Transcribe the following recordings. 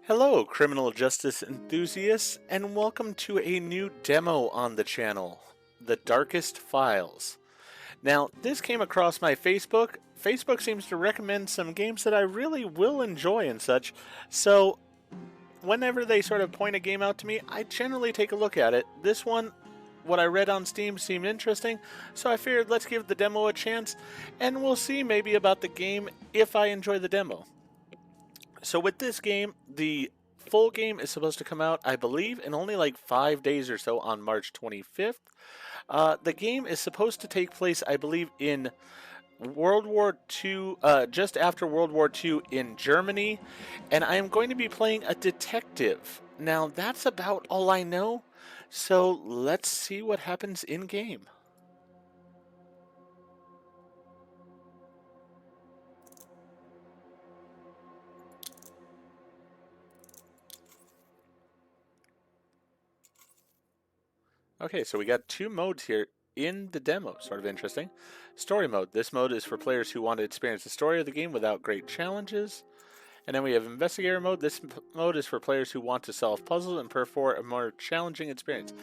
Hello, criminal justice enthusiasts, and welcome to a new demo on the channel, The Darkest Files. Now, this came across my Facebook. Facebook seems to recommend some games that I really will enjoy and such, so whenever they sort of point a game out to me, I generally take a look at it. This one, what I read on Steam seemed interesting, so I figured let's give the demo a chance, and we'll see maybe about the game if I enjoy the demo. So with this game, the full game is supposed to come out, I believe, in only like 5 days or so on March 25th. The game is supposed to take place, I believe, in World War II, just after World War II in Germany, and I am going to be playing a detective. Now, that's about all I know, so let's see what happens in game. Okay, so we got two modes here in the demo, sort of interesting. Story mode. This mode is for players who want to experience the story of the game without great challenges. And then we have investigator mode. This mode is for players who want to solve puzzles and prefer a more challenging experience.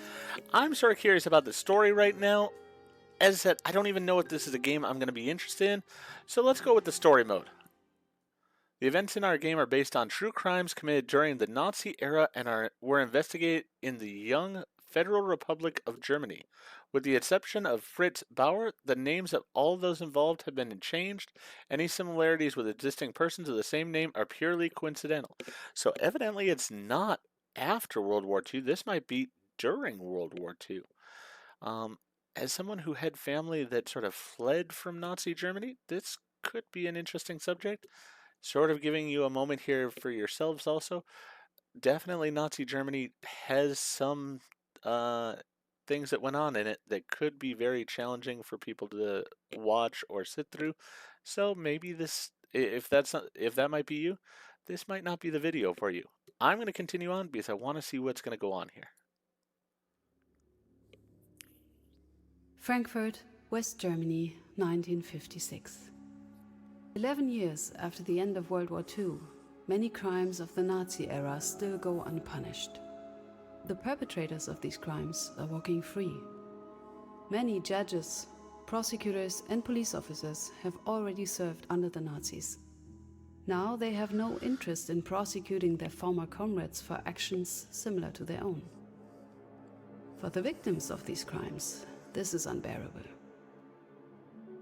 I'm sort of curious about the story right now. As I said, I don't even know if this is a game I'm going to be interested in, so let's go with the story mode. The events in our game are based on true crimes committed during the Nazi era and were investigated in the young Federal Republic of Germany. With the exception of Fritz Bauer, the names of all those involved have been changed. Any similarities with existing persons of the same name are purely coincidental. So evidently it's not after World War II. This might be during World War II. Um, as someone who had family that sort of fled from Nazi Germany, this could be an interesting subject. Sort of giving you a moment here for yourselves also. Definitely Nazi Germany has some uh, things that went on in it that could be very challenging for people to watch or sit through. So maybe this, if that's not, if that might be you, this might not be the video for you. I'm going to continue on because I want to see what's going to go on here. Frankfurt, West Germany, 1956. 11 years after the end of World War II, many crimes of the Nazi era still go unpunished. The perpetrators of these crimes are walking free. Many judges, prosecutors, and police officers have already served under the Nazis. Now they have no interest in prosecuting their former comrades for actions similar to their own. For the victims of these crimes, this is unbearable.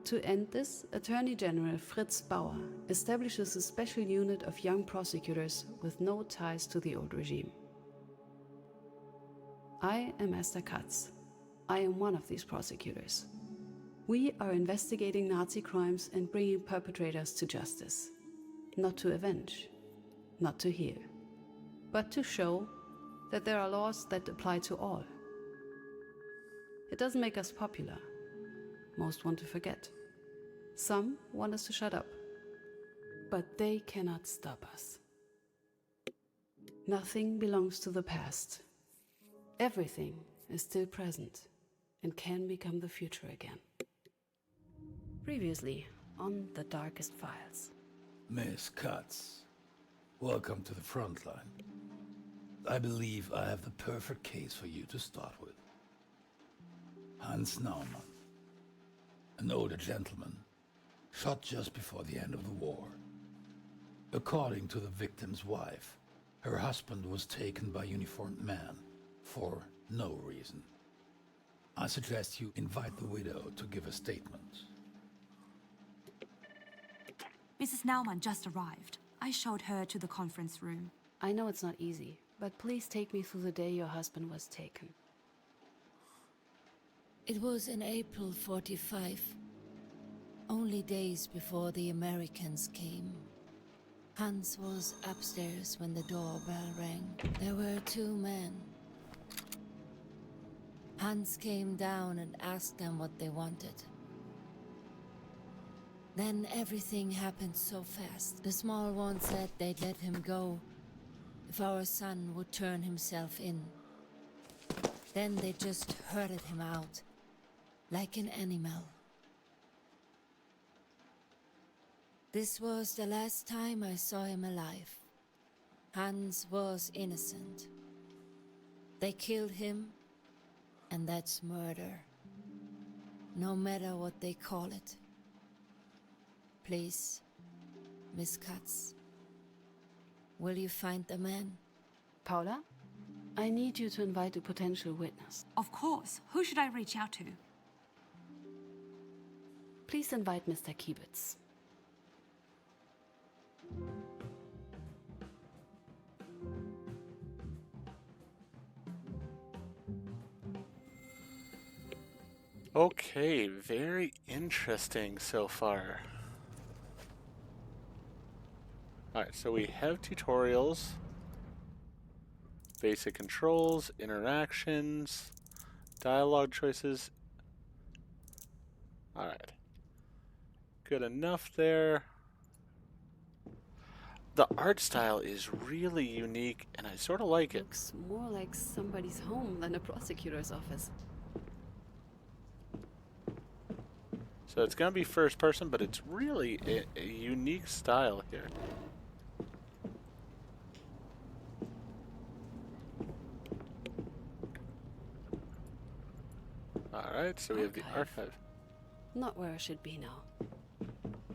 To end this, Attorney General Fritz Bauer establishes a special unit of young prosecutors with no ties to the old regime. I am Esther Katz. I am one of these prosecutors. We are investigating Nazi crimes and bringing perpetrators to justice. Not to avenge, not to heal, but to show that there are laws that apply to all. It doesn't make us popular. Most want to forget. Some want us to shut up. But they cannot stop us. Nothing belongs to the past. Everything is still present and can become the future again. Previously on The Darkest Files. Miss Katz, welcome to the front line. I believe I have the perfect case for you to start with. Hans Naumann, an older gentleman, shot just before the end of the war. According to the victim's wife, her husband was taken by a uniformed man for no reason. I suggest you invite the widow to give a statement. Mrs. Naumann just arrived. I showed her to the conference room. I know it's not easy, but please take me through the day your husband was taken. It was in April 45, only days before the Americans came. Hans was upstairs when the doorbell rang. There were two men. Hans came down and asked them what they wanted. Then everything happened so fast. The small one said they'd let him go if our son would turn himself in. Then they just herded him out, like an animal. This was the last time I saw him alive. Hans was innocent. They killed him, and that's murder. No matter what they call it. Please, Miss Katz, will you find the man? Paula, I need you to invite a potential witness. Of course. Who should I reach out to? Please invite Mr. Kiebitz. Okay, very interesting so far. Alright, so we have tutorials, basic controls, interactions, dialogue choices. Alright. Good enough there. The art style is really unique, and I sort of like it. Looks more like somebody's home than a prosecutor's office. So it's going to be first person, but it's really a unique style here. Alright, so we have the archive. Not where I should be now.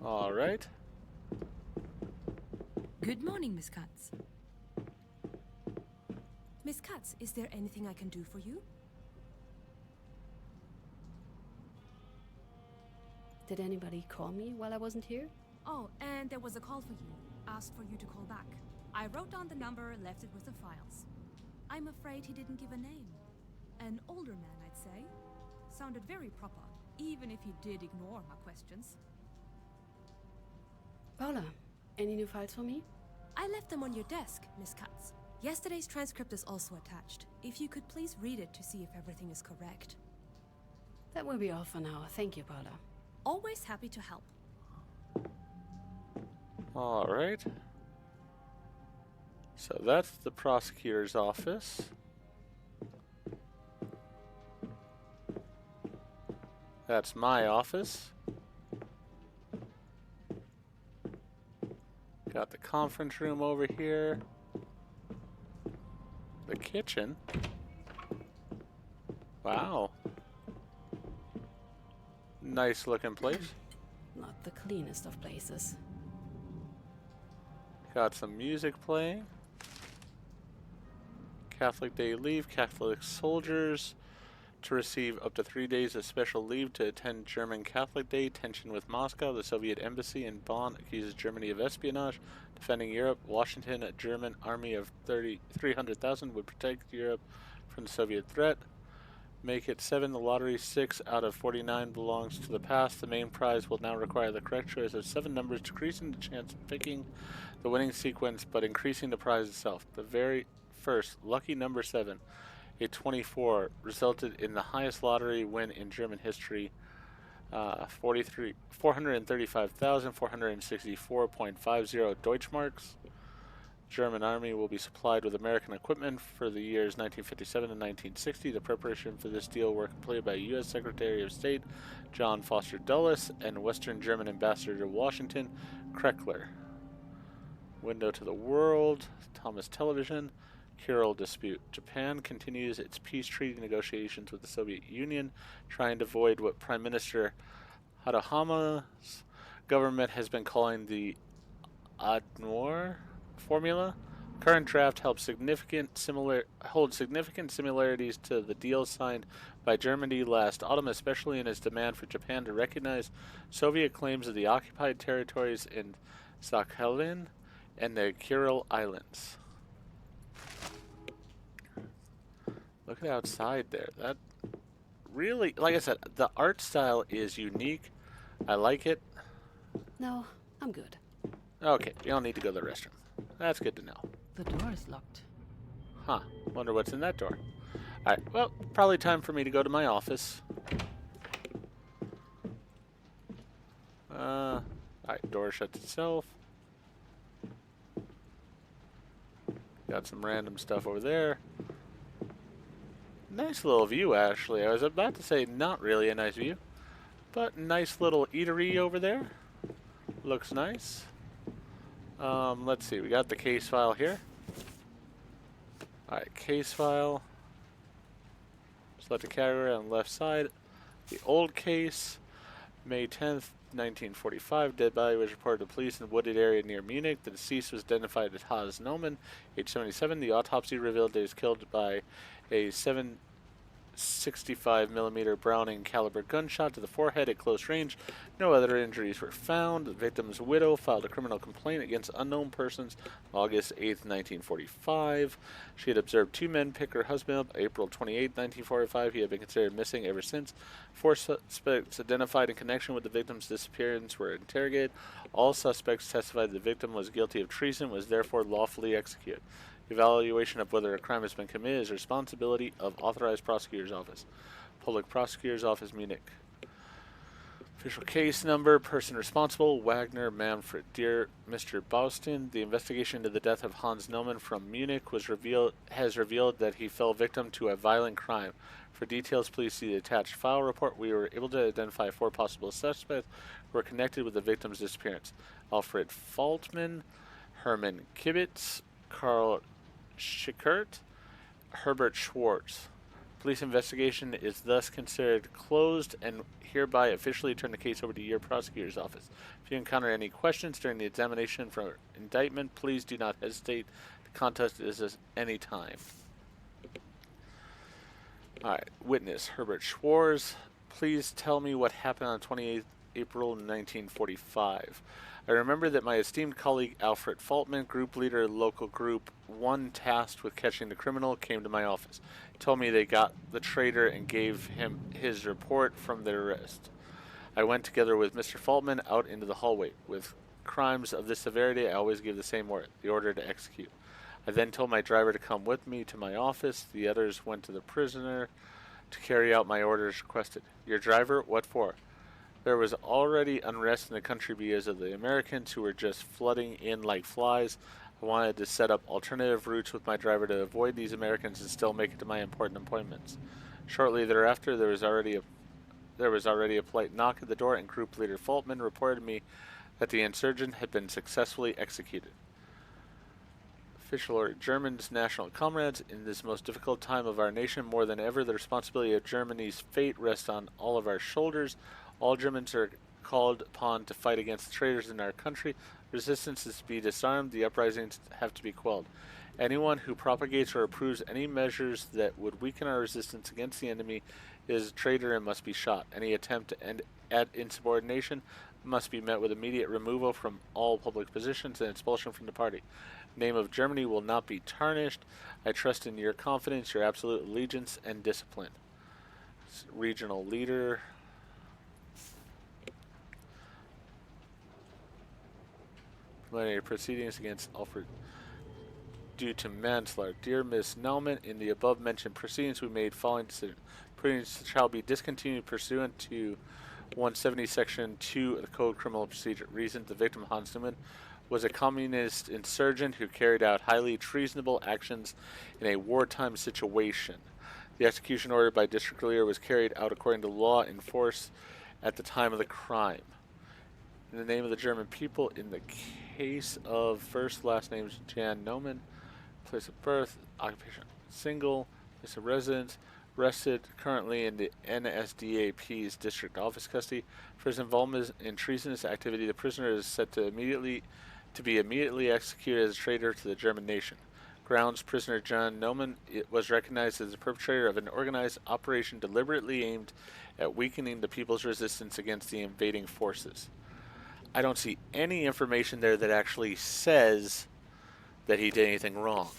Alright. Good morning, Miss Katz. Miss Katz, is there anything I can do for you? Did anybody call me while I wasn't here? Oh, and there was a call for you. Asked for you to call back. I wrote down the number, left it with the files. I'm afraid he didn't give a name. An older man, I'd say. Sounded very proper, even if he did ignore my questions. Paula, any new files for me? I left them on your desk, Miss Katz. Yesterday's transcript is also attached. If you could please read it to see if everything is correct. That will be all for now. Thank you, Paula. Always happy to help. Alright. So that's the prosecutor's office. That's my office. Got the conference room over here. The kitchen. Wow. Nice looking place. Not the cleanest of places. Got some music playing. Catholic Day leave. Catholic soldiers to receive up to 3 days of special leave to attend German Catholic Day. Tension with Moscow. The Soviet embassy in Bonn accuses Germany of espionage. Defending Europe. Washington, a German army of 300,000 would protect Europe from the Soviet threat. Make it 7. The lottery 6 out of 49 belongs to the past. The main prize will now require the correct choice of 7 numbers, decreasing the chance of picking the winning sequence, but increasing the prize itself. The very first lucky number 7, a 24, resulted in the highest lottery win in German history, 435,464.50 Deutschmarks. German army will be supplied with American equipment for the years 1957 and 1960. The preparation for this deal were completed by U.S. Secretary of State John Foster Dulles and Western German Ambassador to Washington, Kreckler. Window to the World, Thomas Television, Kuril dispute. Japan continues its peace treaty negotiations with the Soviet Union, trying to avoid what Prime Minister Haruhama's government has been calling the Adnor formula. Current draft holds significant similarities to the deal signed by Germany last autumn, especially in its demand for Japan to recognize Soviet claims of the occupied territories in Sakhalin and the Kuril Islands. Look at outside there. That really, like I said, the art style is unique. I like it. No, I'm good. Okay, you don't need to go to the restroom. That's good to know. The door is locked. Huh. Wonder what's in that door. Alright, well, probably time for me to go to my office. Alright, door shuts itself. Got some random stuff over there. Nice little view, actually. I was about to say not really a nice view, but nice little eatery over there. Looks nice. Let's see. We got the case file here. Alright, case file. Select a category on the left side. The old case, May 10th, 1945. Dead body was reported to police in a wooded area near Munich. The deceased was identified as Hans Neumann, age 77. The autopsy revealed that he was killed by a 7.65mm Browning caliber gunshot to the forehead at close range. No other injuries were found. The victim's widow filed a criminal complaint against unknown persons August 8th, 1945. She had observed two men pick her husband up April 28th, 1945. He had been considered missing ever since. Four suspects identified in connection with the victim's disappearance were interrogated. All suspects testified the victim was guilty of treason and was therefore lawfully executed. Evaluation of whether a crime has been committed is the responsibility of authorized prosecutor's office. Public prosecutor's office, Munich. Official case number, person responsible, Wagner Manfred. Dear Mr. Baustin, the investigation into the death of Hans Neumann from Munich has revealed that he fell victim to a violent crime. For details, please see the attached file report. We were able to identify 4 possible suspects who were connected with the victim's disappearance. Alfred Faltman, Hermann Kibitz, Karl Schickert, Herbert Schwartz. Police investigation is thus considered closed and hereby officially turn the case over to your prosecutor's office. If you encounter any questions during the examination for indictment, please do not hesitate to contact us at any time. Alright, witness Herbert Schwartz. Please tell me what happened on 28th April 1945. I remember that my esteemed colleague Alfred Faltman, group leader, local group 1 tasked with catching the criminal, came to my office. He told me they got the traitor and gave him his report from their arrest. I went together with Mr. Faltman out into the hallway. With crimes of this severity, I always give the same word, the order to execute. I then told my driver to come with me to my office. The others went to the prisoner to carry out my orders requested. Your driver? What for? There was already unrest in the country because of the Americans who were just flooding in like flies. I wanted to set up alternative routes with my driver to avoid these Americans and still make it to my important appointments. Shortly thereafter, there was already a polite knock at the door, and group leader Faltman reported to me that the insurgent had been successfully executed. Official order. Germany's national comrades, in this most difficult time of our nation, more than ever, the responsibility of Germany's fate rests on all of our shoulders. All Germans are called upon to fight against the traitors in our country. Resistance is to be disarmed. The uprisings have to be quelled. Anyone who propagates or approves any measures that would weaken our resistance against the enemy is a traitor and must be shot. Any attempt to end at insubordination must be met with immediate removal from all public positions and expulsion from the party. The name of Germany will not be tarnished. I trust in your confidence, your absolute allegiance, and discipline. Regional leader. Preliminary proceedings against Alfred due to manslaughter. Dear Miss Naumann, in the above mentioned proceedings we made following decision. Proceedings shall be discontinued pursuant to 170 section 2 of the Code of Criminal Procedure. Reason: the victim, Hans Neumann, was a communist insurgent who carried out highly treasonable actions in a wartime situation. The execution ordered by District Leader was carried out according to law in force at the time of the crime. In the name of the German people, in the case of first last names Jan Neumann, place of birth, occupation single, place of residence, arrested currently in the NSDAP's district office custody. For his involvement in treasonous activity, the prisoner is set to be immediately executed as a traitor to the German nation. Grounds: prisoner John Neumann was recognized as the perpetrator of an organized operation deliberately aimed at weakening the people's resistance against the invading forces. I don't see any information there that actually says that he did anything wrong.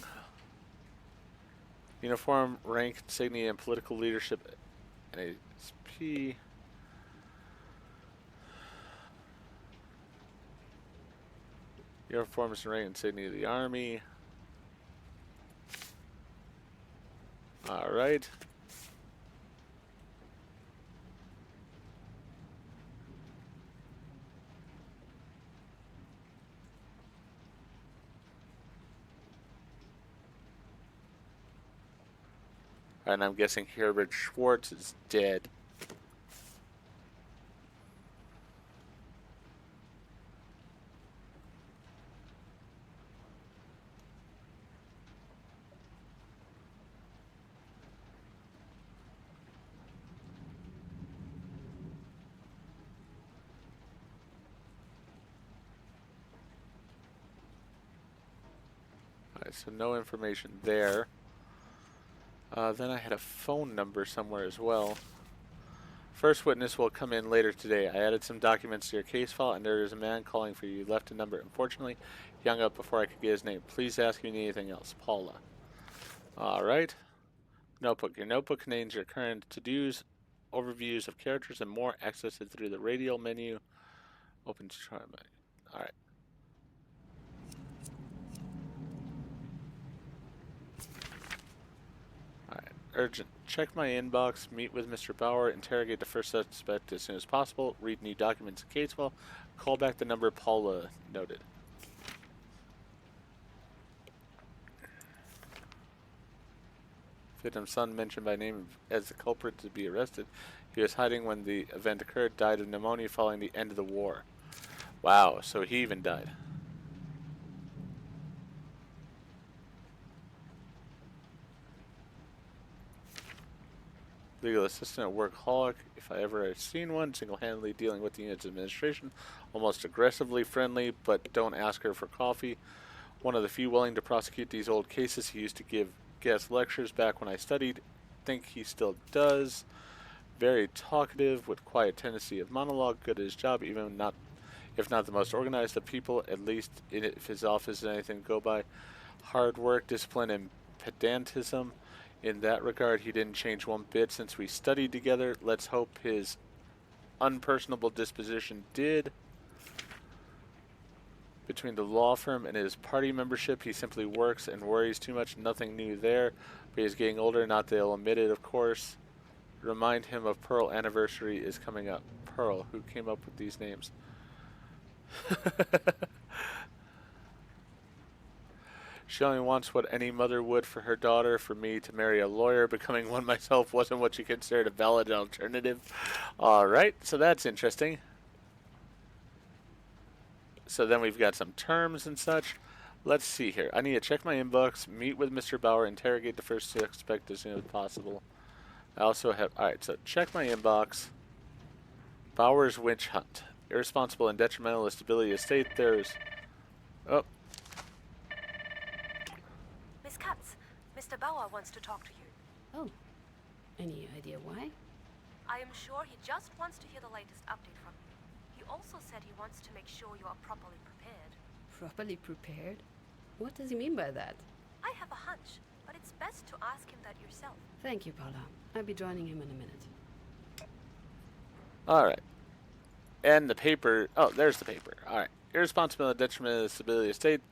Uniform, rank, insignia, and political leadership. NASP. Uniforms and rank, insignia of the Army. Alright. And I'm guessing Herbert Schwartz is dead. Alright, so no information there. Then I had a phone number somewhere as well. First witness will come in later today. I added some documents to your case file, and there is a man calling for you. You left a number. Unfortunately, he hung up before I could get his name. Please ask if you need anything else. Paula. Alright. Notebook. Your notebook contains your current to-dos, overviews of characters, and more. Access it through the radial menu. Open to try. Alright. Alright. Urgent. Check my inbox. Meet with Mr. Bauer. Interrogate the first suspect as soon as possible. Read new documents in case file. Call back the number Paula noted. Victim's son, mentioned by name as the culprit to be arrested. He was hiding when the event occurred. Died of pneumonia following the end of the war. Wow, so he even died. Legal assistant at workaholic. If I ever have seen one, single-handedly dealing with the unit's administration. Almost aggressively friendly, but don't ask her for coffee. One of the few willing to prosecute these old cases. He used to give guest lectures back when I studied. Think he still does. Very talkative, with quiet tendency of monologue. Good at his job, even not, if not the most organized of people. At least if his office is anything to go by. Hard work, discipline, and pedantism. In that regard, he didn't change one bit since we studied together. Let's hope his unpersonable disposition did. Between the law firm and his party membership, he simply works and worries too much. Nothing new there. But he's getting older, not that he'll admit it, of course. Remind him of Pearl anniversary is coming up. Pearl, who came up with these names? She only wants what any mother would for her daughter. For me to marry a lawyer, becoming one myself wasn't what she considered a valid alternative. Alright, so that's interesting. So then we've got some terms and such. Let's see here. I need to check my inbox, meet with Mr. Bauer, interrogate the first suspect as soon as possible. I also have... Alright, so check my inbox. Bauer's witch hunt. Irresponsible and detrimental to stability of state. There's... Oh. Miss Katz, Mr. Bauer wants to talk to you. Oh, any idea why? I am sure he just wants to hear the latest update from you. He also said he wants to make sure you are properly prepared. Properly prepared? What does he mean by that? I have a hunch, but it's best to ask him that yourself. Thank you, Paula. I'll be joining him in a minute. Alright. And the paper... Oh, there's the paper. Alright. Irresponsible and detrimental to the stability of state.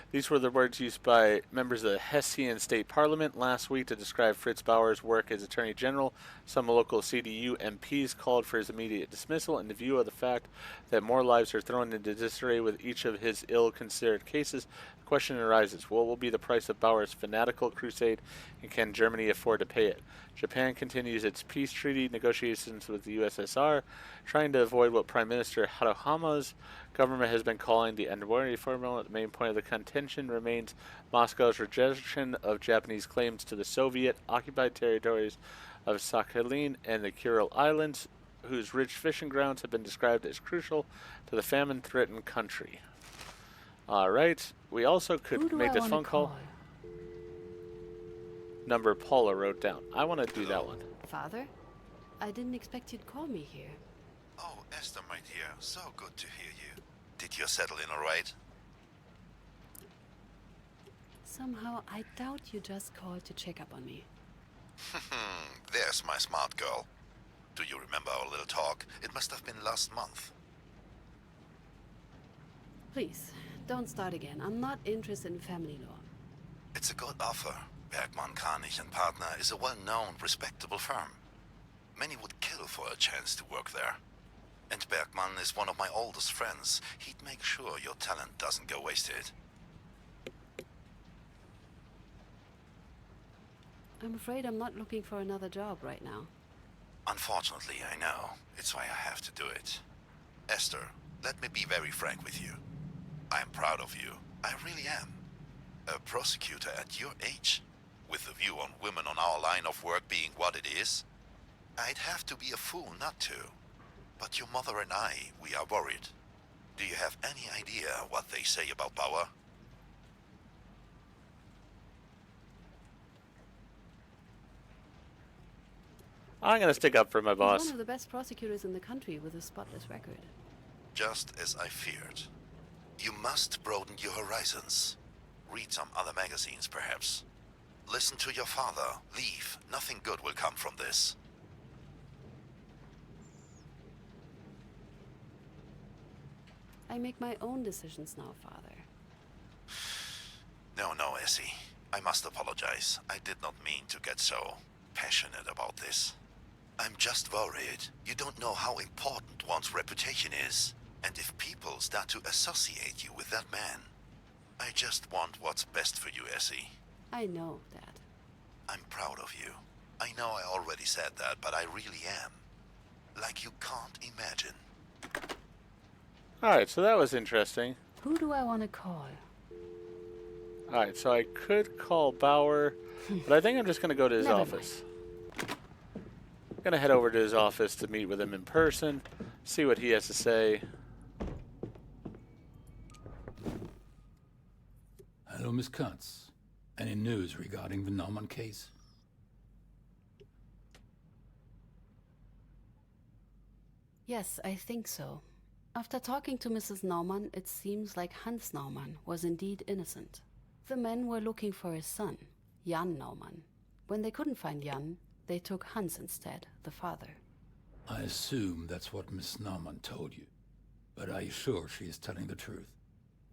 These were the words used by members of the Hessian State Parliament last week to describe Fritz Bauer's work as Attorney General. Some local CDU MPs called for his immediate dismissal in the view of the fact that more lives are thrown into disarray with each of his ill-considered cases. The question arises, what will be the price of Bauer's fanatical crusade, and can Germany afford to pay it? Japan continues its peace treaty negotiations with the USSR, trying to avoid what Prime Minister Haruhama's government has been calling the Anwari formula. The main point of the contention remains Moscow's rejection of Japanese claims to the Soviet-occupied territories of Sakhalin and the Kuril Islands, whose rich fishing grounds have been described as crucial to the famine-threatened country. Alright, we also could make this phone call. Number Paula wrote down. I want to do that one. Father? I didn't expect you'd call me here. Oh, Esther, my dear, so good to hear you. Did you settle in all right? Somehow, I doubt you just called to check up on me. There's my smart girl. Do you remember our little talk? It must have been last month. Please, don't start again. I'm not interested in family law. It's a good offer. Bergmann, Kranich and Partner is a well-known, respectable firm. Many would kill for a chance to work there. And Bergmann is one of my oldest friends. He'd make sure your talent doesn't go wasted. I'm afraid I'm not looking for another job right now. Unfortunately, I know. It's why I have to do it. Esther, let me be very frank with you. I'm proud of you. I really am. A prosecutor at your age, with the view on women on our line of work being what it is, I'd have to be a fool not to. But your mother and I, we are worried. Do you have any idea what they say about Bauer? I'm gonna stick up for my He's boss. one of the best prosecutors in the country with a spotless record. Just as I feared. You must broaden your horizons. Read some other magazines, perhaps. Listen to your father. Leave. Nothing good will come from this. I make my own decisions now, Father. No, Essie. I must apologize. I did not mean to get so passionate about this. I'm just worried. You don't know how important one's reputation is. And if people start to associate you with that man. I just want what's best for you, Essie. I know, Dad. I'm proud of you. I know I already said that, but I really am. Like you can't imagine. Alright, so that was interesting. Who do I want to call? Alright, so I could call Bauer, but I think I'm just going to go to his Never office. I'm going to head over to his office to meet with him in person, see what he has to say. Hello, Miss Katz. Any news regarding the Naumann case? Yes, I think so. After talking to Mrs. Naumann, it seems like Hans Naumann was indeed innocent. The men were looking for his son, Jan Naumann. When they couldn't find Jan, they took Hans instead, the father. I assume that's what Miss Naumann told you. But are you sure she is telling the truth?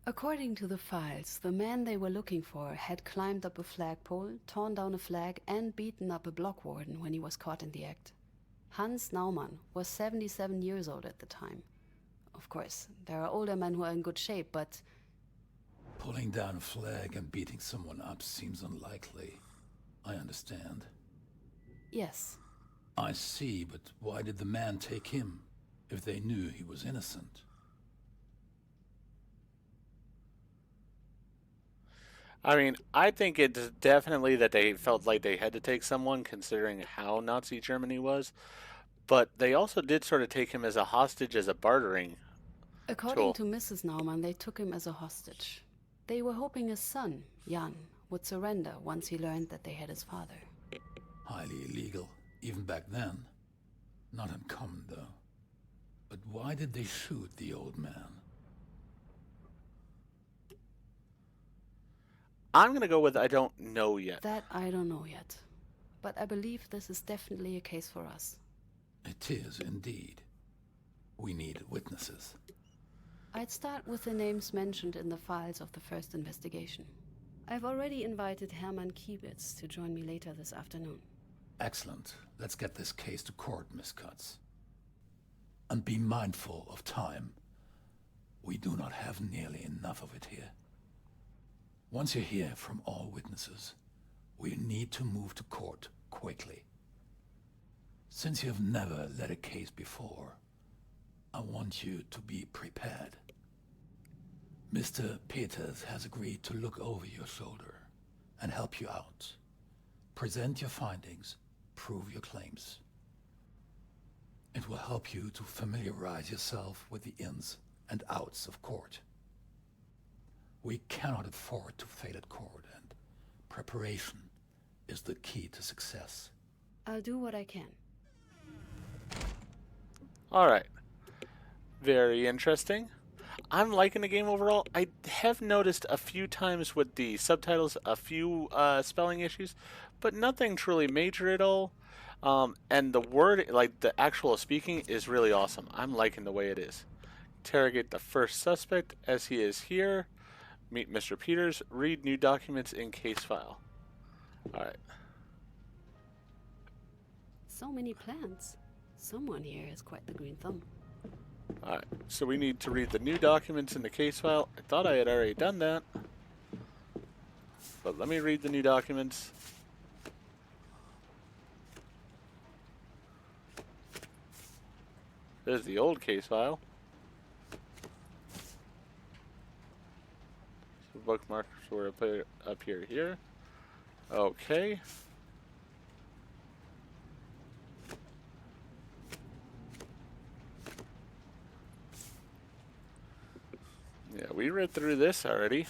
According to the files, the man they were looking for had climbed up a flagpole, torn down a flag, and beaten up a block warden when he was caught in the act. Hans Naumann was 77 years old at the time. Of course, there are older men who are in good shape, but... Pulling down a flag and beating someone up seems unlikely. I understand. yes. I see, but why did the man take him, if they knew he was innocent? I mean, I think it's definitely that they felt like they had to take someone, considering how Nazi Germany was. But they also did sort of take him as a hostage, as a bartering According tool. to Mrs. Naumann, they took him as a hostage. They were hoping his son, Jan, would surrender once he learned that they had his father. Highly illegal, even back then. Not uncommon, though. But why did they shoot the old man? I'm going to go with I don't know yet. That I don't know yet. But I believe this is definitely a case for us. It is, indeed. We need witnesses. I'd start with the names mentioned in the files of the first investigation. I've already invited Hermann Kiebitz to join me later this afternoon. Excellent. Let's get this case to court, Miss Katz. And be mindful of time. We do not have nearly enough of it here. Once you hear from all witnesses, we need to move to court quickly. Since you have never led a case before, I want you to be prepared. Mr. Peters has agreed to look over your shoulder and help you out. Present your findings, prove your claims. It will help you to familiarize yourself with the ins and outs of court. We cannot afford to fail at court, and preparation is the key to success. I'll do what I can. Alright. Very interesting. I'm liking the game overall. I have noticed a few times with the subtitles a few spelling issues, but nothing truly major at all. And the word, like the actual speaking, is really awesome. I'm liking the way it is. Interrogate the first suspect as he is here. Meet Mr. Peters. Read new documents in case file. Alright. So many plants. Someone here has quite the green thumb. Alright, so we need to read the new documents in the case file. I thought I had already done that. But let me read the new documents. There's the old case file. So bookmarks were up here. Okay. Yeah, we read through this already.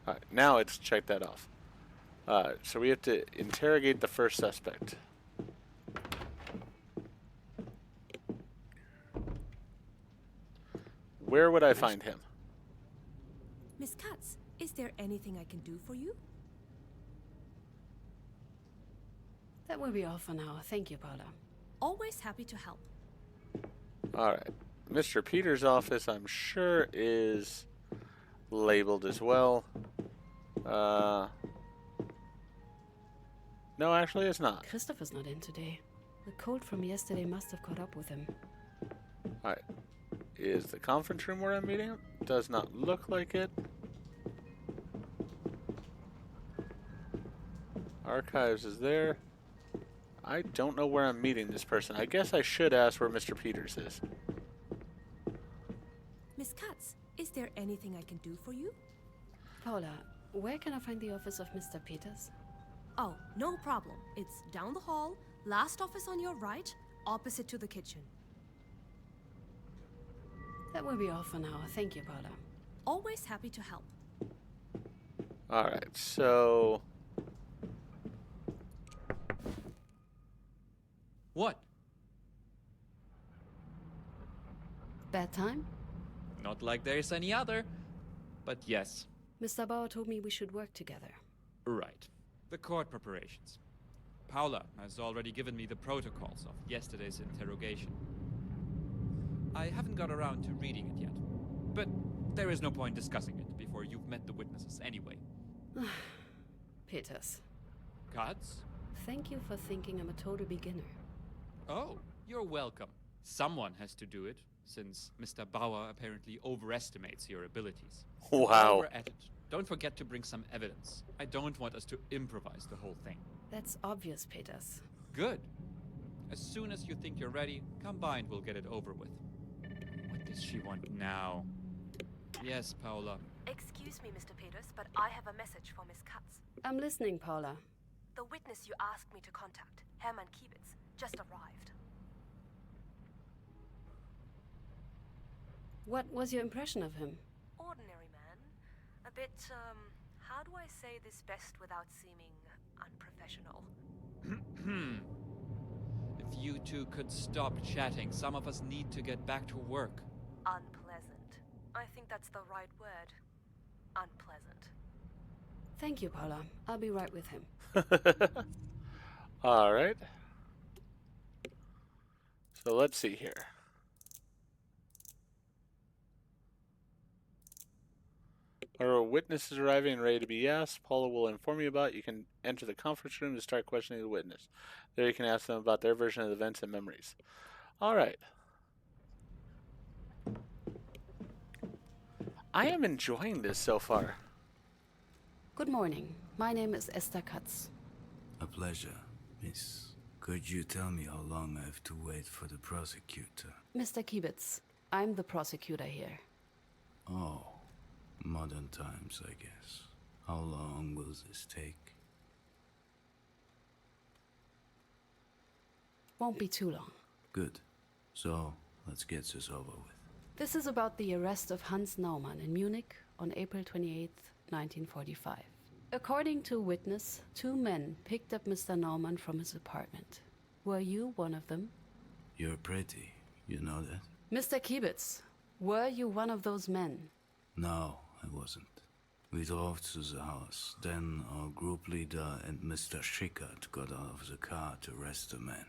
Alright, now it's checked that off. So we have to interrogate the first suspect. Where would I find him? Miss Katz, is there anything I can do for you? That will be all for now. Thank you, Paula. Always happy to help. Alright. Mr. Peters' office, I'm sure, is labeled as well. No, actually it's not. Christopher's not in today. The cold from yesterday must have caught up with him. Alright. Is the conference room where I'm meeting him? Does not look like it. Archives is there. I don't know where I'm meeting this person. I guess I should ask where Mr. Peters is. Miss Katz, is there anything I can do for you? Paula, where can I find the office of Mr. Peters? Oh, no problem. It's down the hall, last office on your right, opposite to the kitchen. That will be all for now. Thank you, Paula. Always happy to help. Alright, so... What? Bad time? Not like there's any other. But yes, Mr. Bauer told me we should work together. right. The court preparations. Paula has already given me the protocols of yesterday's interrogation. I haven't got around to reading it yet. But there is no point discussing it before you've met the witnesses anyway. Peters, Katz? thank you for thinking I'm a total beginner. Oh, you're welcome. Someone has to do it, since Mr. Bauer apparently overestimates your abilities. While Wow. we're at it, don't forget to bring some evidence. I don't want us to improvise the whole thing. That's obvious, Peters. Good. As soon as you think you're ready, come by and we'll get it over with. What does she want now? Yes, Paula. Excuse me, Mr. Peters, but I have a message for Miss Katz. I'm listening, Paula. The witness you asked me to contact, Hermann Kiebitz, just arrived. What was your impression of him? Ordinary man. A bit, how do I say this best without seeming unprofessional? If you two could stop chatting, some of us need to get back to work. Unpleasant. I think that's the right word. Unpleasant. Thank you, Paula. I'll be right with him. Alright. So let's see here. Our witness is arriving and ready to be asked. Paula will inform you about. You can enter the conference room to start questioning the witness. There you can ask them about their version of the events and memories. Alright. I am enjoying this so far. Good morning. My name is Esther Katz. A pleasure, miss. Could you tell me how long I have to wait for the prosecutor? Mr. Kiebitz, I'm the prosecutor here. Oh, modern times, I guess. How long will this take? Won't be too long. Good. So, let's get this over with. This is about the arrest of Hans Naumann in Munich on April 28, 1945. According to a witness, two men picked up Mr. Naumann from his apartment. Were you one of them? You're pretty, you know that? Mr. Kiebitz, were you one of those men? No, I wasn't. We drove to the house. Then our group leader and Mr. Schickert got out of the car to arrest the man.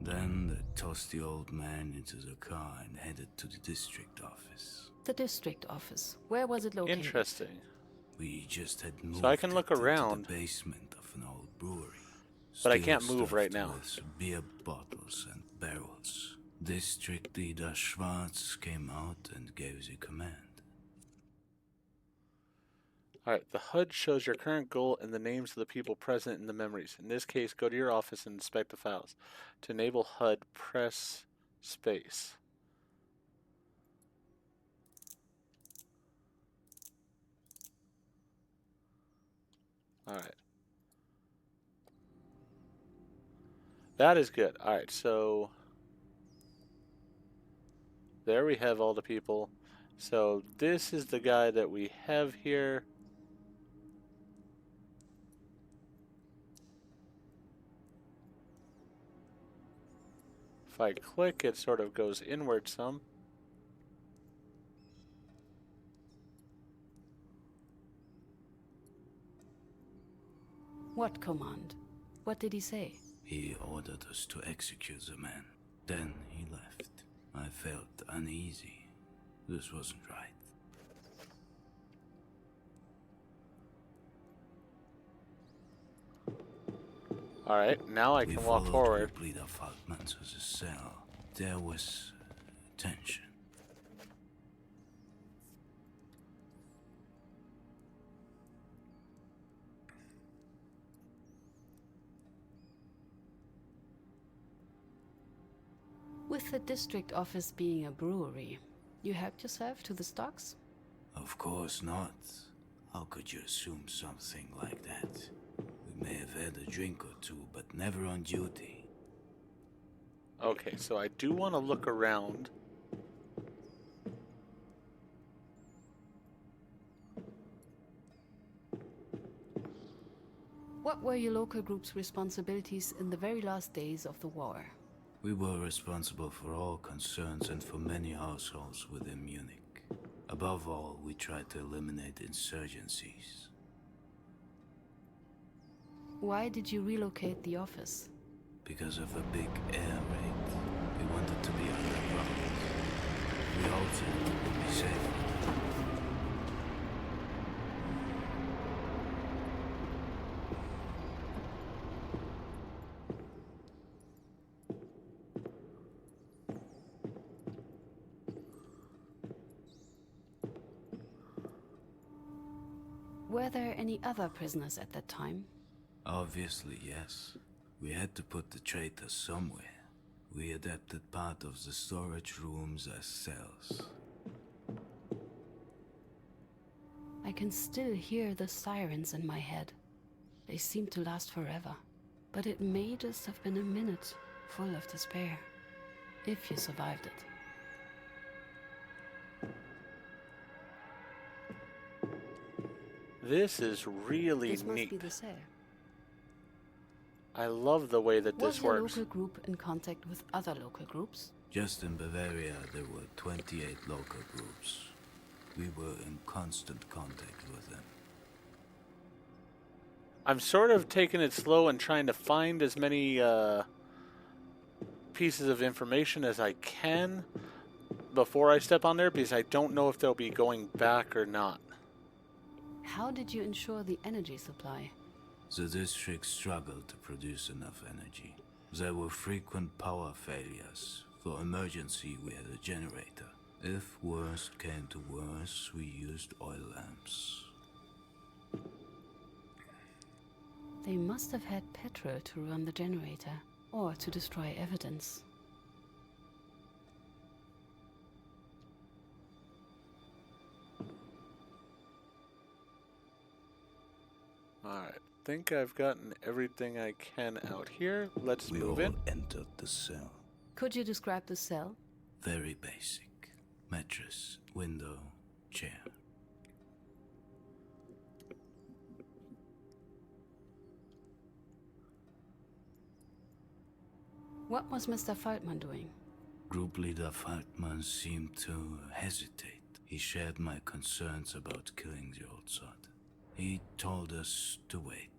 Then they tossed the old man into the car and headed to the district office. The district office. Where was it located? Interesting. We just had moved I can look it into around. the basement of an old brewery. But I Still can't move right stuffed now. with beer bottles and barrels. District leader Schwarz came out and gave the command. Alright, the HUD shows your current goal and the names of the people present in the memories. In this case, go to your office and inspect the files. To enable HUD, press space. Alright. That is good. Alright, so... There we have all the people. So this is the guy that we have here. If I click, it sort of goes inward some. What command? What did he say? He ordered us to execute the man. Then he left. I felt uneasy. This wasn't right. Alright, now I can walk forward. We followed Leader Falkman to the cell. There was tension. With the district office being a brewery, you helped yourself to the stocks? Of course not. How could you assume something like that? We may have had a drink or two, but never on duty. Okay, so I do want to look around. What were your local group's responsibilities in the very last days of the war? We were responsible for all concerns and for many households within Munich. Above all, we tried to eliminate insurgencies. Why did you relocate the office? Because of a big air raid. We wanted to be underground. We hoped it would be safer. Were there any other prisoners at that time? Obviously, yes. We had to put the traitors somewhere. We adapted part of the storage rooms as cells. I can still hear the sirens in my head. They seem to last forever. But it may just have been a minute, full of despair. If you survived it. This is really This must neat. be the cell. I love the way that Was this your works. local group in contact with other local groups? Just in Bavaria, there were 28 local groups. We were in constant contact with them. I'm sort of taking it slow and trying to find as many pieces of information as I can before I step on there, because I don't know if they'll be going back or not. How did you ensure the energy supply? The district struggled to produce enough energy. There were frequent power failures. For emergency, we had a generator. If worst came to worst, we used oil lamps. They must have had petrol to run the generator, or to destroy evidence. Alright, think I've gotten everything I can out here. Let's We move all in. entered the cell. Could you describe the cell? Very basic. Mattress, window, chair. What was Mr. Falkman doing? Group leader Falkman seemed to hesitate. He shared my concerns about killing the old sod. He told us to wait.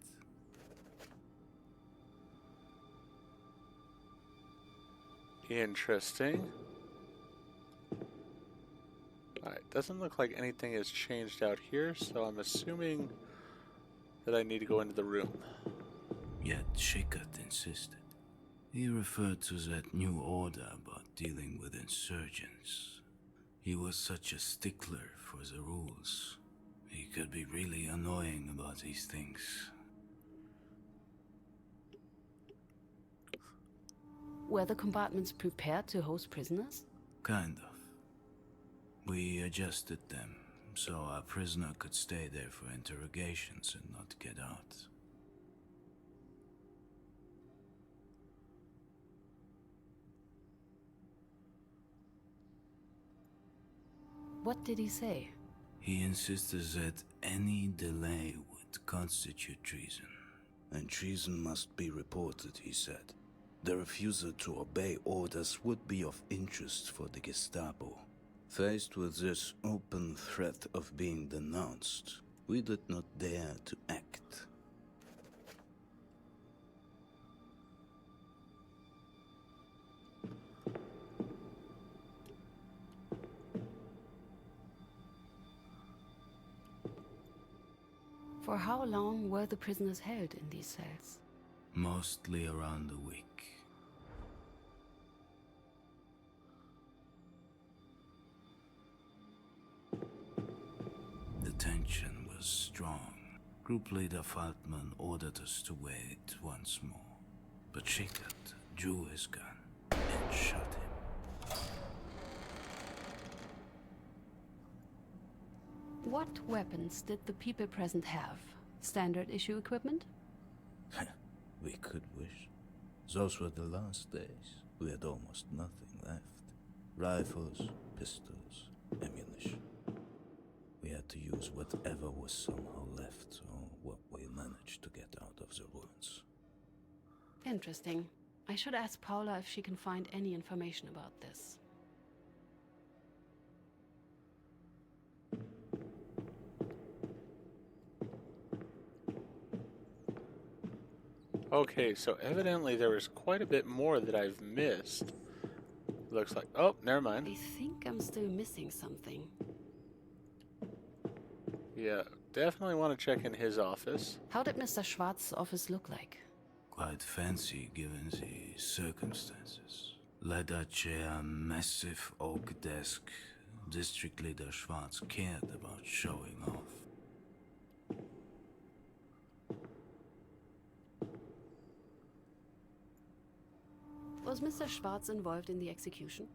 Interesting. Alright, doesn't look like anything has changed out here, so I'm assuming that I need to go into the room. Yet Schickert insisted. He referred to that new order about dealing with insurgents. He was such a stickler for the rules. He could be really annoying about these things. Were the compartments prepared to host prisoners? Kind of. We adjusted them, so our prisoner could stay there for interrogations and not get out. What did he say? He insisted that any delay would constitute treason. And treason must be reported, he said. The refusal to obey orders would be of interest for the Gestapo. Faced with this open threat of being denounced, we did not dare to act. For how long were the prisoners held in these cells? Mostly around a week. The tension was strong. Group leader Faltman ordered us to wait once more. But Schickert drew his gun and shot him. What weapons did the people present have? Standard issue equipment? We could wish. Those were the last days. We had almost nothing left. Rifles, pistols, ammunition. We had to use whatever was somehow left, or what we managed to get out of the ruins. Interesting. I should ask Paula if she can find any information about this. Okay, so evidently there was quite a bit more that I've missed. Looks like... Oh, never mind. I think I'm still missing something. Yeah, definitely want to check in his office. How did Mr. Schwarz's office look like? Quite fancy given the circumstances. Leather chair, massive oak desk. District Leader Schwarz cared about showing off. Was Mr. Schwarz involved in the execution?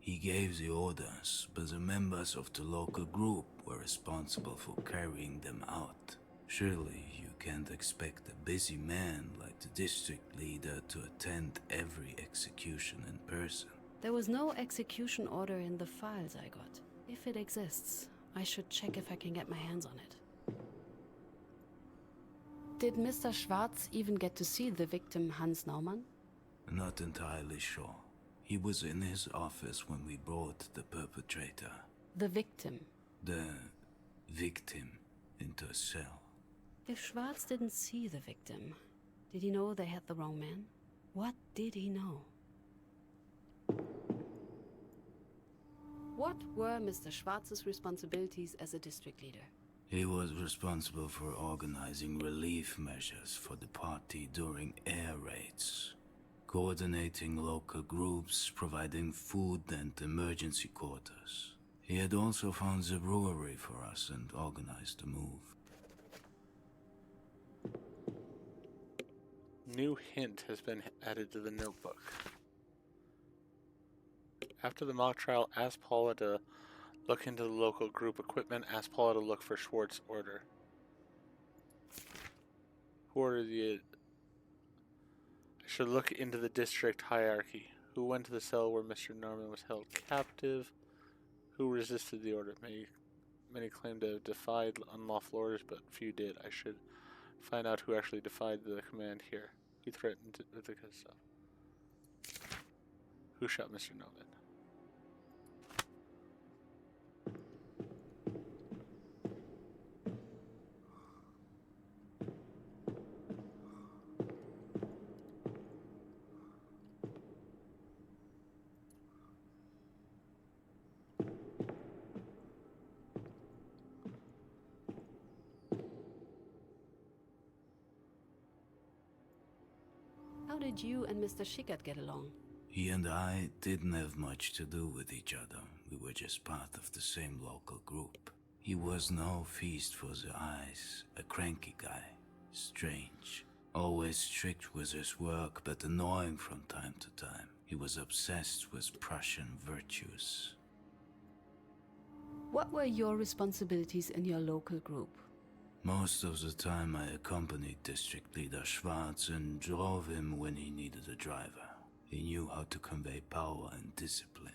He gave the orders, but the members of the local group were responsible for carrying them out. Surely you can't expect a busy man like the district leader to attend every execution in person. There was no execution order in the files I got. If it exists, I should check if I can get my hands on it. Did Mr. Schwarz even get to see the victim Hans Naumann? Not entirely sure. He was in his office when we brought the perpetrator. The victim? The victim into a cell. If Schwarz didn't see the victim, did he know they had the wrong man? What did he know? What were Mr. Schwarz's responsibilities as a district leader? He was responsible for organizing relief measures for the party during air raids, coordinating local groups, providing food and emergency quarters. He had also found the brewery for us and organized the move. New hint has been added to the notebook. After the mock trial, ask Paula to look into the local group equipment. Ask Paula to look for Schwartz's order. Who ordered the... I should look into the district hierarchy. Who went to the cell where Mr. Norman was held captive? Who resisted the order? Many claimed to have defied unlawful orders, but few did. I should find out who actually defied the command here. He threatened with the kind of stuff. Who shot Mr. Norman? How did you and Mr. Schickert get along? He and I didn't have much to do with each other. We were just part of the same local group. He was no feast for the eyes, a cranky guy, strange, always strict with his work but annoying from time to time. He was obsessed with Prussian virtues. What were your responsibilities in your local group? Most of the time I accompanied District Leader Schwarz and drove him when he needed a driver. He knew how to convey power and discipline.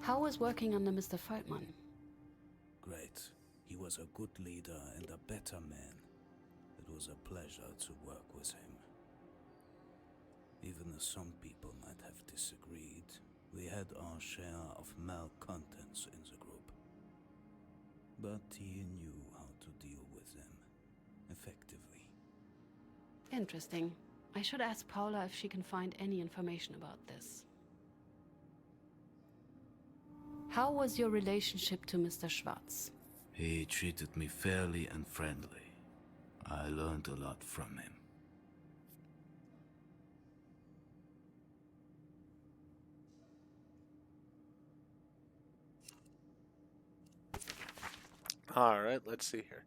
How was working under Mr. Feldman? Great. He was a good leader and a better man. It was a pleasure to work with him. Even though some people might have disagreed, we had our share of malcontents in the group. But he knew how to deal with them effectively. Interesting. I should ask Paula if she can find any information about this. How was your relationship to Mr. Schwartz? He treated me fairly and friendly. I learned a lot from him. All right, let's see here.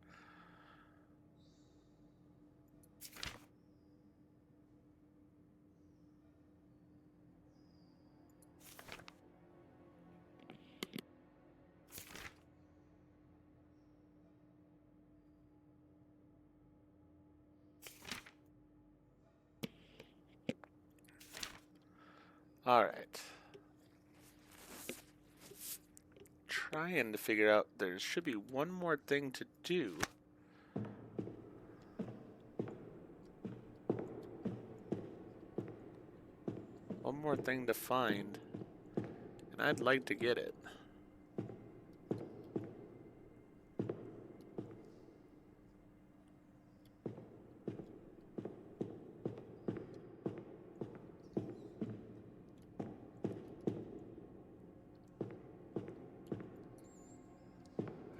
All right. Trying to figure out, there should be one more thing to do. One more thing to find, and I'd like to get it.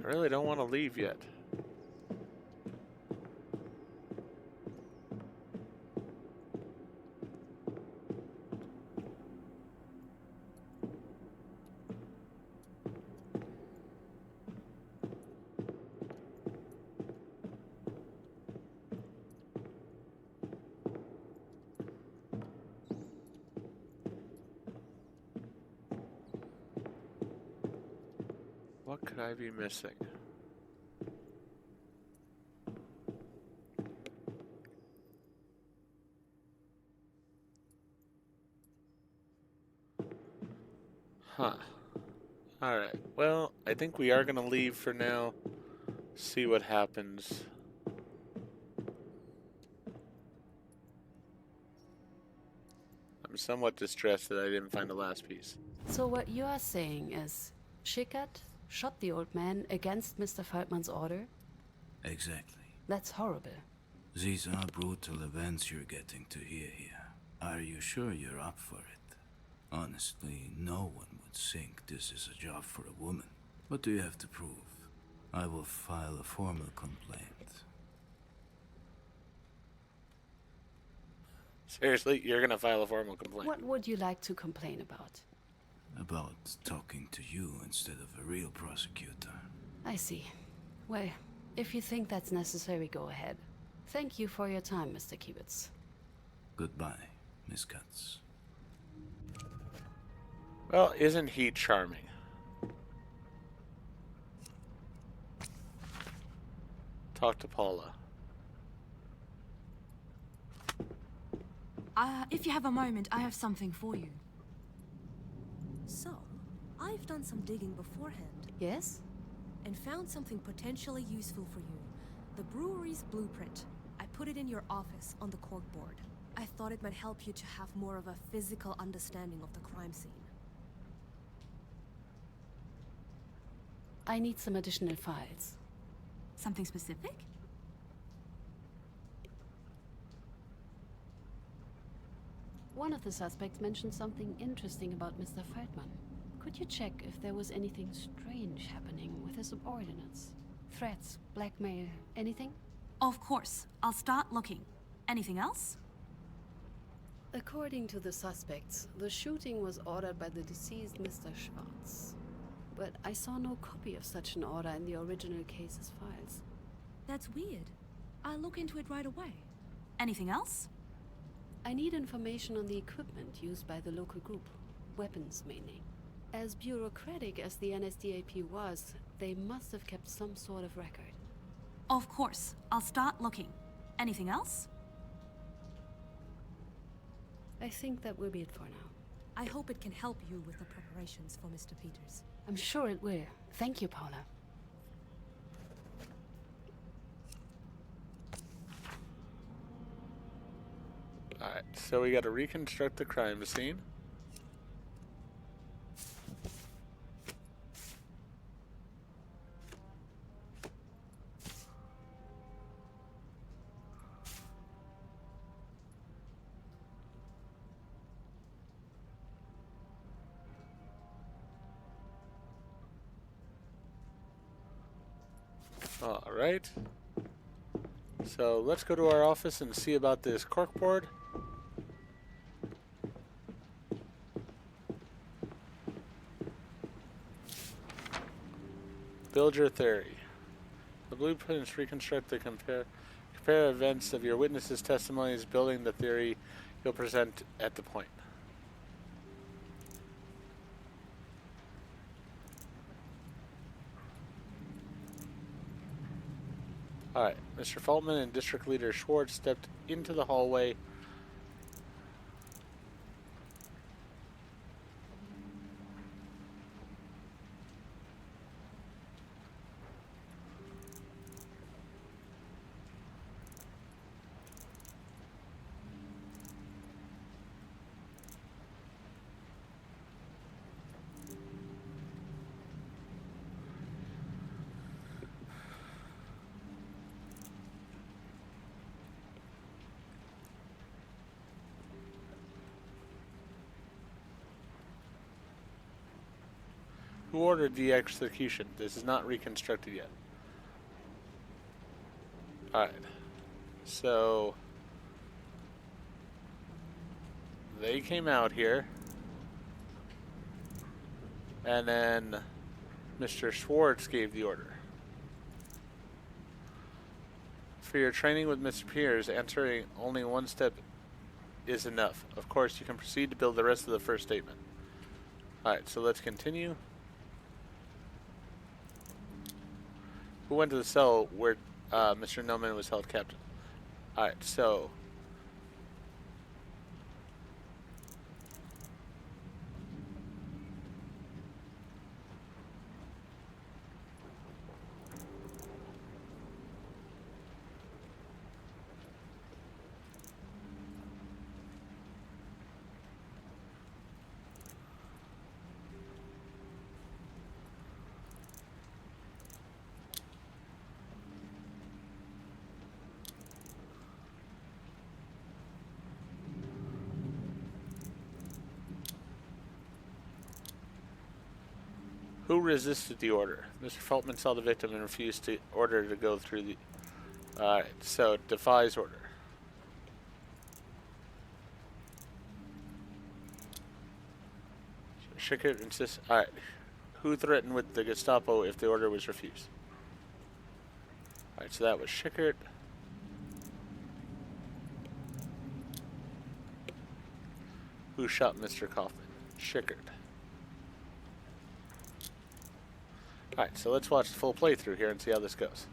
I really don't want to leave yet. What could I be missing? Huh. Alright, well, I think we are going to leave for now. See what happens. I'm somewhat distressed that I didn't find the last piece. So what you are saying is, Schickert shot the old man against Mr. Feldman's order? Exactly. That's horrible. These are brutal events you're getting to hear here. Are you sure you're up for it? Honestly, no one would think this is a job for a woman. What do you have to prove? I will file a formal complaint. Seriously, you're gonna file a formal complaint? What would you like to complain about? About talking to you instead of a real prosecutor. I see. Well, if you think that's necessary, go ahead. Thank you for your time, Mr. Kibitz. Goodbye, Miss Katz. Well, isn't he charming? Talk to Paula. If you have a moment, I have something for you. So, I've done some digging beforehand Yes? and found something potentially useful for you. The brewery's blueprint. I put it in your office on the corkboard. I thought it might help you to have more of a physical understanding of the crime scene. I need some additional files. Something specific? One of the suspects mentioned something interesting about Mr. Feldman. Could you check if there was anything strange happening with his subordinates? Threats, blackmail, anything? Of course. I'll start looking. Anything else? According to the suspects, the shooting was ordered by the deceased Mr. Schwartz. But I saw no copy of such an order in the original case's files. That's weird. I'll look into it right away. Anything else? I need information on the equipment used by the local group. Weapons, mainly. As bureaucratic as the NSDAP was, they must have kept some sort of record. Of course. I'll start looking. Anything else? I think that will be it for now. I hope it can help you with the preparations for Mr. Peters. I'm sure it will. Thank you, Paula. Alright, so we gotta reconstruct the crime scene. Alright. So let's go to our office and see about this corkboard. Build your theory. The blueprints reconstruct the compare events of your witnesses' testimonies, building the theory you'll present at the point. Alright, Mr. Faltman and District Leader Schwartz stepped into the hallway. Who ordered the execution? This is not reconstructed yet. Alright. So they came out here, and then Mr. Schwartz gave the order. For your training with Mr. Peters, answering only one step is enough. Of course, you can proceed to build the rest of the first statement. Alright, so let's continue. Who went to the cell where Mr. Noman was held captive? Alright, so who resisted the order? Mr. Feltman saw the victim and refused to order to go through the... Alright, so defies order. Schickert insists... Alright. Who threatened with the Gestapo if the order was refused? Alright, so that was Schickert. Who shot Mr. Kaufman? Schickert. Alright, so let's watch the full playthrough here and see how this goes.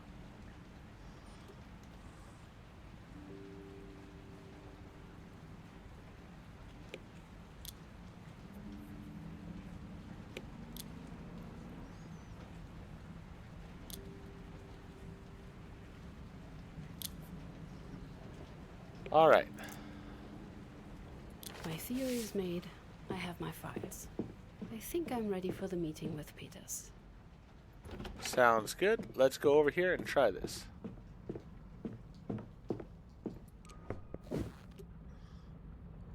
Alright. My theory is made. I have my files. I think I'm ready for the meeting with Peters. Sounds good. Let's go over here and try this.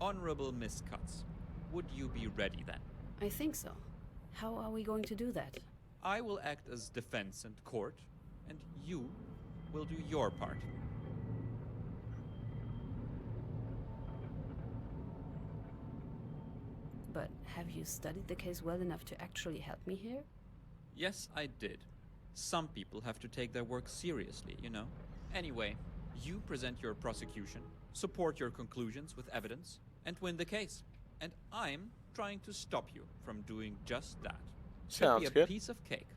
Honorable Miss Cutts, would you be ready then? I think so. How are we going to do that? I will act as defense and court, and you will do your part. But have you studied the case well enough to actually help me here? Yes, I did. Some people have to take their work seriously, you know. Anyway, you present your prosecution, support your conclusions with evidence, and win the case. And I'm trying to stop you from doing just that. Sounds Should be a good. piece of cake.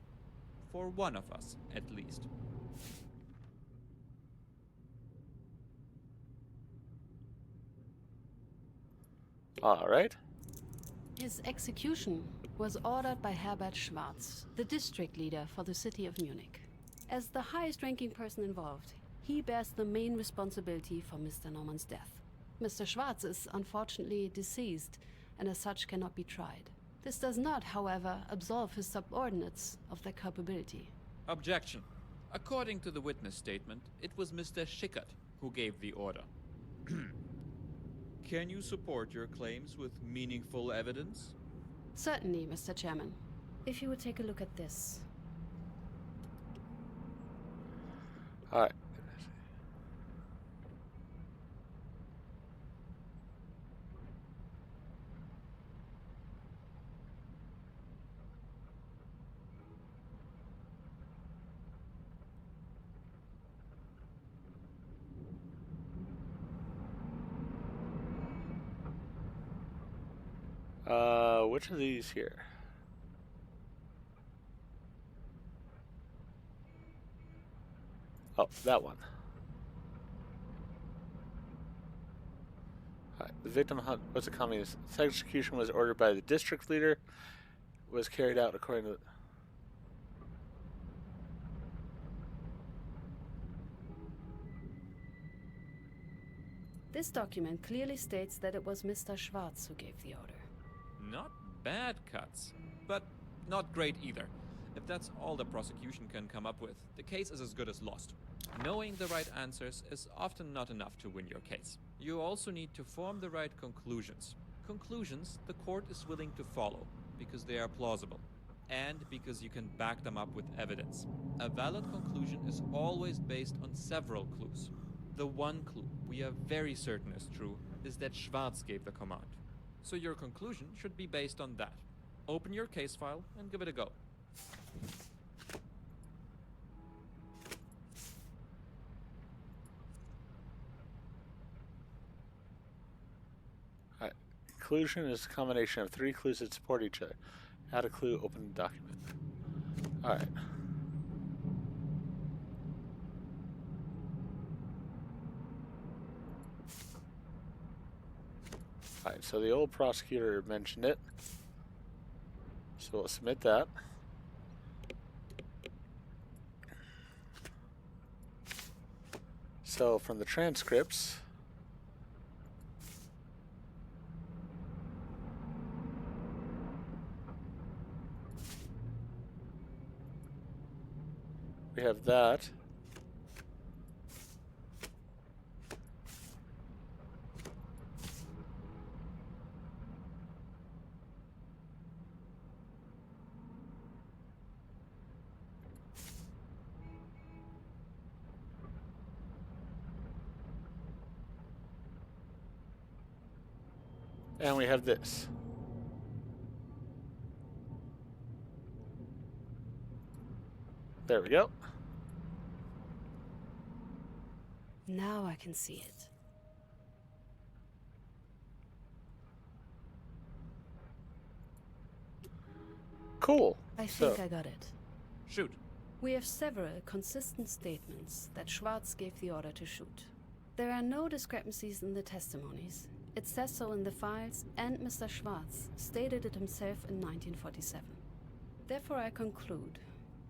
For one of us, at least. Alright. His execution was ordered by Herbert Schwarz, the district leader for the city of Munich. As the highest-ranking person involved, he bears the main responsibility for Mr. Norman's death. Mr. Schwarz is unfortunately deceased, and as such cannot be tried. This does not, however, absolve his subordinates of their culpability. Objection. According to the witness statement, it was Mr. Schickert who gave the order. Can you support your claims with meaningful evidence? Certainly, Mr. Chairman. If you would take a look at this. All right. Which of these here? Oh, that one. Alright, the victim was a communist. His execution was ordered by the district leader. Was carried out according to... This document clearly states that it was Mr. Schwarz who gave the order. Not bad cuts, but not great either. If that's all the prosecution can come up with, the case is as good as lost. Knowing the right answers is often not enough to win your case. You also need to form the right conclusions. Conclusions the court is willing to follow, because they are plausible, and because you can back them up with evidence. A valid conclusion is always based on several clues. The one clue we are very certain is true is that Schwarz gave the command. So your conclusion should be based on that. Open your case file and give it a go. Alright. Conclusion is a combination of 3 clues that support each other. Add a clue, open the document. Alright. Alright, so the old prosecutor mentioned it. So we'll submit that. So from the transcripts, we have that. And we have this. There we go. Now I can see it. Cool. I think I got it. Shoot. We have several consistent statements that Schwarz gave the order to shoot. There are no discrepancies in the testimonies. It says so in the files, and Mr. Schwarz stated it himself in 1947. Therefore, I conclude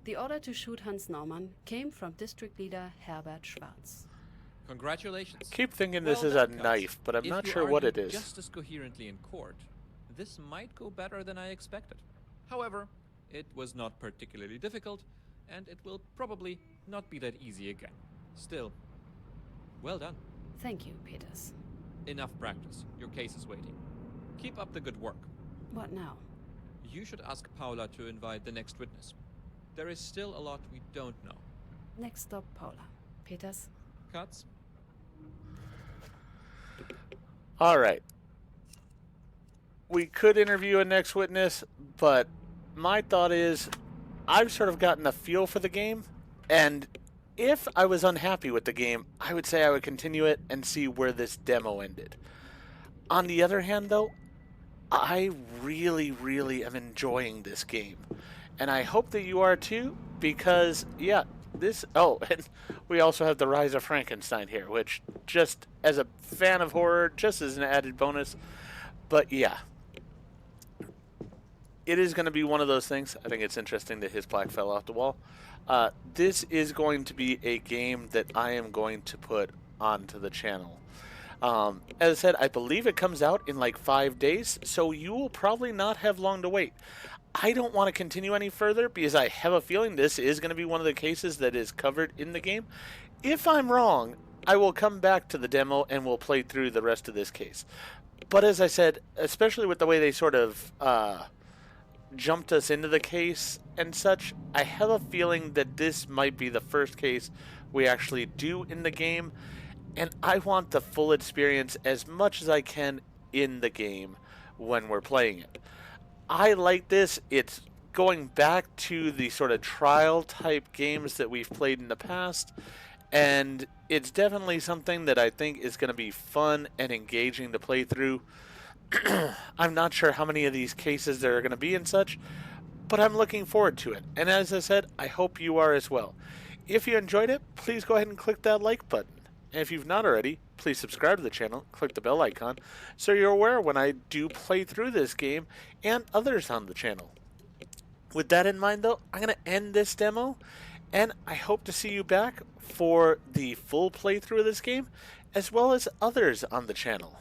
the order to shoot Hans Naumann came from District Leader Herbert Schwarz. Congratulations. I keep thinking this is Well a done, knife, but I'm If not you sure what it argue is. just as coherently in court, this might go better than I expected. However, it was not particularly difficult, and it will probably not be that easy again. Still, well done. Thank you, Peters. Enough practice. Your case is waiting. Keep up the good work. What now? You should ask Paula to invite the next witness. There is still a lot we don't know. Next stop, Paula. Peters? Cuts? Alright. We could interview a next witness, but my thought is I've sort of gotten a feel for the game, and if I was unhappy with the game, I would say I would continue it and see where this demo ended. On the other hand, though, I really am enjoying this game. And I hope that you are too, because, yeah, this... Oh, and we also have the Rise of Frankenstein here, which, just as a fan of horror, just as an added bonus. But, yeah, it is going to be one of those things. I think it's interesting that his plaque fell off the wall. This is going to be a game that I am going to put onto the channel. As I said, I believe it comes out in like 5 days, so you will probably not have long to wait. I don't want to continue any further because I have a feeling this is going to be one of the cases that is covered in the game. If I'm wrong, I will come back to the demo and we'll play through the rest of this case. But as I said, especially with the way they sort of jumped us into the case and such, I have a feeling that this might be the first case we actually do in the game, and I want the full experience as much as I can in the game when we're playing it. I like this. It's going back to the sort of trial type games that we've played in the past, and it's definitely something that I think is going to be fun and engaging to play through. I'm not sure how many of these cases there are going to be and such, but I'm looking forward to it. And as I said, I hope you are as well. If you enjoyed it, please go ahead and click that like button. And if you've not already, please subscribe to the channel, click the bell icon, so you're aware when I do play through this game and others on the channel. With that in mind though, I'm going to end this demo, and I hope to see you back for the full playthrough of this game, as well as others on the channel.